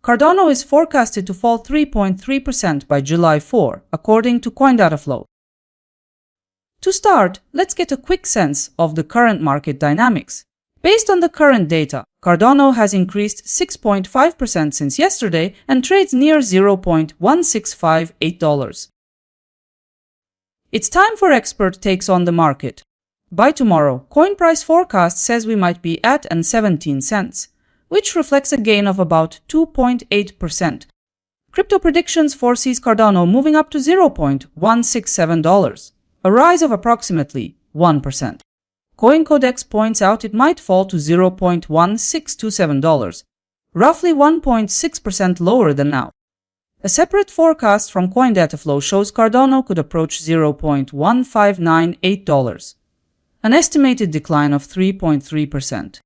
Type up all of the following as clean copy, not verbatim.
Cardano is forecasted to fall 3.3% by July 4, according to CoinDataFlow. To start, let's get a quick sense of the current market dynamics. Based on the current data, Cardano has increased 6.5% since yesterday and trades near $0.1658. It's time for expert takes on the market. By tomorrow, coin price forecast says we might be at 17 cents, which reflects a gain of about 2.8%. Crypto predictions foresees Cardano moving up to $0.167, a rise of approximately 1%. CoinCodex points out it might fall to $0.1627, roughly 1.6% lower than now. A separate forecast from CoinDataFlow shows Cardano could approach $0.1598, an estimated decline of 3.3%.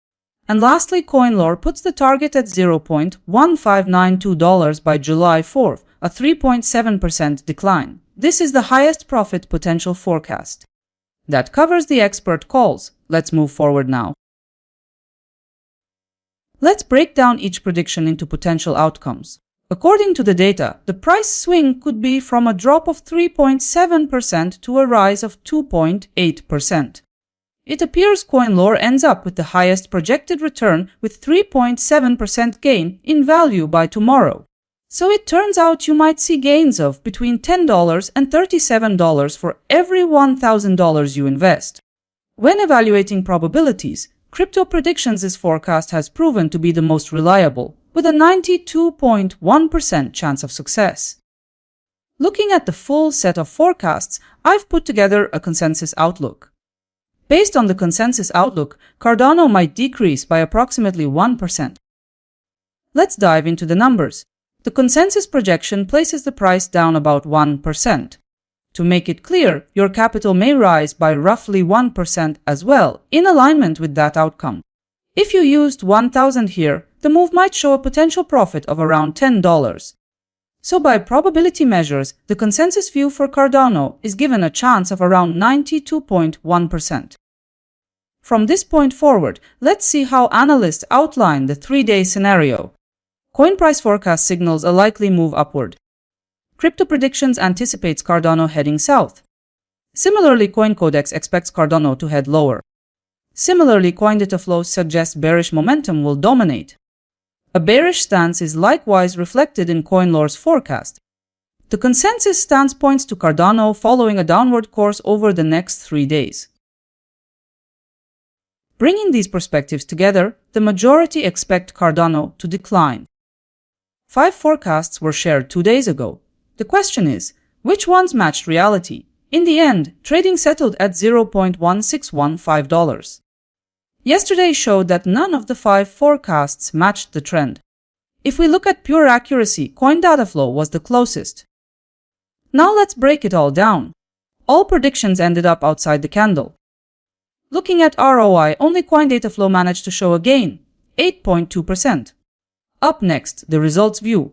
And lastly, CoinLore puts the target at $0.1592 by July 4th, a 3.7% decline. This is the highest profit potential forecast. That covers the expert calls. Let's move forward now. Let's break down each prediction into potential outcomes. According to the data, the price swing could be from a drop of 3.7% to a rise of 2.8%. It appears CoinLore ends up with the highest projected return with 3.7% gain in value by tomorrow. So it turns out you might see gains of between $10 and $37 for every $1,000 you invest. When evaluating probabilities, Crypto Predictions' forecast has proven to be the most reliable, with a 92.1% chance of success. Looking at the full set of forecasts, I've put together a consensus outlook. Based on the consensus outlook, Cardano might decrease by approximately 1%. Let's dive into the numbers. The consensus projection places the price down about 1%. To make it clear, your capital may rise by roughly 1% as well, in alignment with that outcome. If you used 1,000 here, the move might show a potential profit of around $10. So by probability measures, the consensus view for Cardano is given a chance of around 92.1%. From this point forward, let's see how analysts outline the 3-day scenario. Coin price forecast signals a likely move upward. Crypto Predictions anticipates Cardano heading south. Similarly, CoinCodex expects Cardano to head lower. Similarly, CoinDataFlow suggests bearish momentum will dominate. A bearish stance is likewise reflected in CoinLore's forecast. The consensus stance points to Cardano following a downward course over the next 3 days. Bringing these perspectives together, the majority expect Cardano to decline. 5 forecasts were shared 2 days ago. The question is, which ones matched reality? In the end, trading settled at $0.1615. Yesterday showed that none of the 5 forecasts matched the trend. If we look at pure accuracy, CoinDataFlow was the closest. Now let's break it all down. All predictions ended up outside the candle. Looking at ROI, only CoinDataFlow managed to show a gain, 8.2%. Up next, the results view.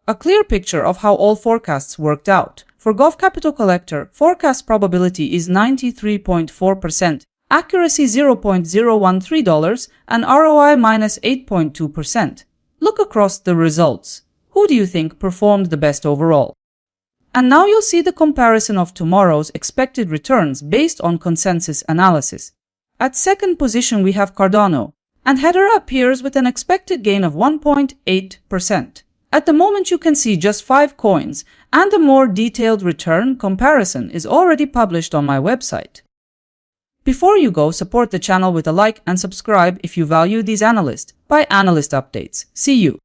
A clear picture of how all forecasts worked out. For Gov Capital Collector, forecast probability is 93.4%, accuracy $0.013, and ROI minus 8.2%. Look across the results. Who do you think performed the best overall? And now you'll see the comparison of tomorrow's expected returns based on consensus analysis. At second position we have Cardano, and header appears with an expected gain of 1.8%. At the moment you can see just 5 coins, and a more detailed return comparison is already published on my website. Before you go, support the channel with a like and subscribe if you value these analyst by analyst updates. See you.